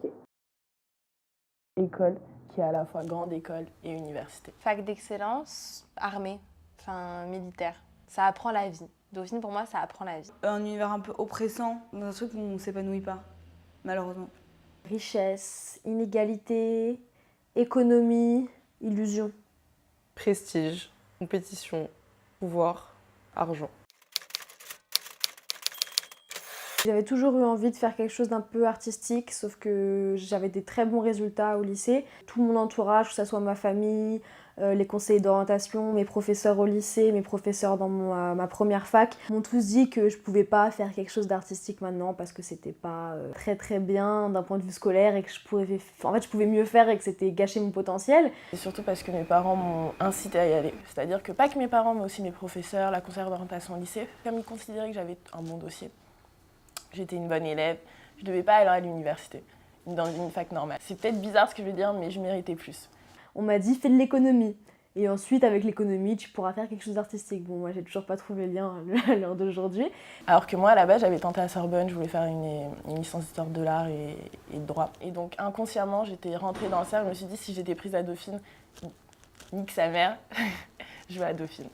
Ok. École qui est à la fois grande école et université. Fac d'excellence, armée, enfin militaire. Ça apprend la vie. Dauphine, pour moi, ça apprend la vie. Un univers un peu oppressant, dans un truc où on ne s'épanouit pas, malheureusement. Richesse, inégalité, économie, illusion. Prestige, compétition, pouvoir, argent. J'avais toujours eu envie de faire quelque chose d'un peu artistique, sauf que j'avais des très bons résultats au lycée. Tout mon entourage, que ce soit ma famille, les conseillers d'orientation, mes professeurs au lycée, mes professeurs dans ma première fac, m'ont tous dit que je pouvais pas faire quelque chose d'artistique maintenant parce que c'était pas très très bien d'un point de vue scolaire et que je pouvais mieux faire et que c'était gâcher mon potentiel. Et surtout parce que mes parents m'ont incité à y aller. C'est-à-dire que pas que mes parents, mais aussi mes professeurs, la conseillère d'orientation au lycée, comme ils considéraient que j'avais un bon dossier. J'étais une bonne élève, je ne devais pas aller à l'université, dans une fac normale. C'est peut-être bizarre ce que je veux dire, mais je méritais plus. On m'a dit fais de l'économie. Et ensuite, avec l'économie, tu pourras faire quelque chose d'artistique. Bon, moi, j'ai toujours pas trouvé le lien à l'heure d'aujourd'hui. Alors que moi, à la base, j'avais tenté à Sorbonne, je voulais faire une licence d'histoire de l'art et de droit. Et donc, inconsciemment, j'étais rentrée dans le cercle, je me suis dit, si j'étais prise à Dauphine, nique sa mère, je vais à Dauphine.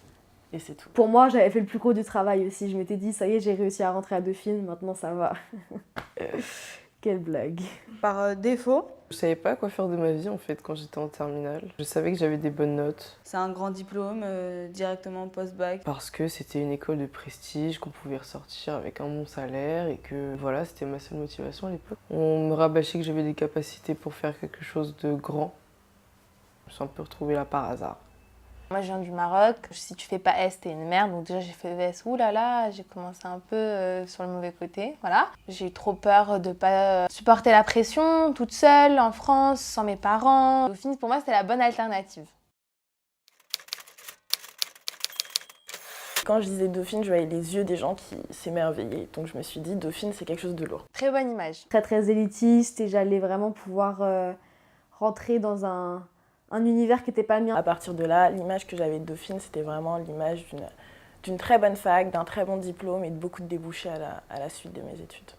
Et c'est tout. Pour moi, j'avais fait le plus gros du travail aussi. Je m'étais dit, ça y est, j'ai réussi à rentrer à Dauphine, maintenant ça va. Quelle blague. Par défaut, Je savais pas quoi faire de ma vie en fait quand j'étais en terminale. Je savais que j'avais des bonnes notes c'est un grand diplôme, directement post-bac. parce que c'était une école de prestige, qu'on pouvait ressortir avec un bon salaire et que voilà, c'était ma seule motivation à l'époque. On me rabâchait que j'avais des capacités pour faire quelque chose de grand. Je me suis un peu retrouvée là par hasard. Moi, je viens du Maroc. Si tu fais pas S, t'es une merde. Donc déjà, j'ai fait ES. Ouh là là, j'ai commencé un peu sur le mauvais côté. Voilà. J'ai eu trop peur de pas supporter la pression toute seule en France, sans mes parents. Dauphine, pour moi, c'était la bonne alternative. Quand je disais Dauphine, je voyais les yeux des gens qui s'émerveillaient. Donc je me suis dit, Dauphine, c'est quelque chose de lourd. Très bonne image. Très très élitiste et j'allais vraiment pouvoir rentrer dans un univers qui n'était pas le mien. À partir de là, l'image que j'avais de Dauphine, c'était vraiment l'image d'une très bonne fac, d'un très bon diplôme et de beaucoup de débouchés à la suite de mes études.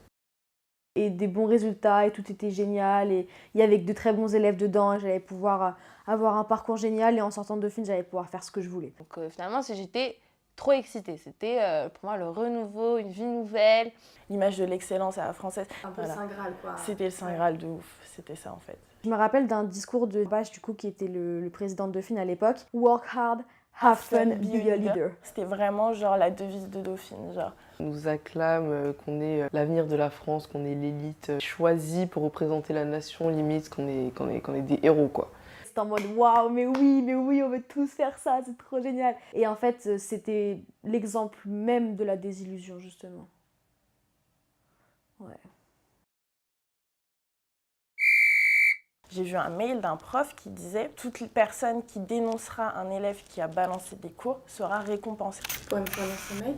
Et des bons résultats et tout était génial et il y avait de très bons élèves dedans et j'allais pouvoir avoir un parcours génial et en sortant de Dauphine, j'allais pouvoir faire ce que je voulais. Donc finalement, j'étais trop excitée. C'était pour moi le renouveau, une vie nouvelle. L'image de l'excellence à la française, Un peu voilà. Saint Graal quoi. C'était le Saint Graal de ouf, c'était ça en fait. Je me rappelle d'un discours de Bach, du coup, qui était le président de Dauphine à l'époque. Work hard, have fun, be a leader. C'était vraiment genre la devise de Dauphine, genre. On nous acclame qu'on est l'avenir de la France, qu'on est l'élite choisie pour représenter la nation, limite qu'on est des héros quoi. C'était en mode waouh, mais oui, on veut tous faire ça, c'est trop génial. Et en fait, c'était l'exemple même de la désillusion, justement. Ouais. J'ai vu un mail d'un prof qui disait « Toute personne qui dénoncera un élève qui a balancé des cours sera récompensée. » Tu pourrais me prononcer ce mail ?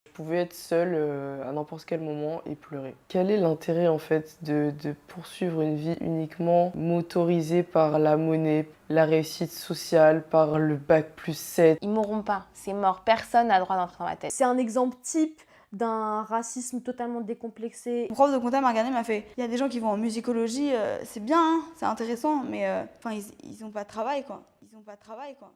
Je pouvais être seule à n'importe quel moment et pleurer. Quel est l'intérêt en fait de poursuivre une vie uniquement motorisée par la monnaie, la réussite sociale, par le bac+7 ? Ils mourront pas, c'est mort. Personne n'a le droit d'entrer dans ma tête. C'est un exemple type d'un racisme totalement décomplexé. Mon prof de compta m'a regardé, m'a fait il y a des gens qui vont en musicologie, c'est bien, hein, c'est intéressant, mais ils ont pas de travail quoi. Ils ont pas de travail quoi.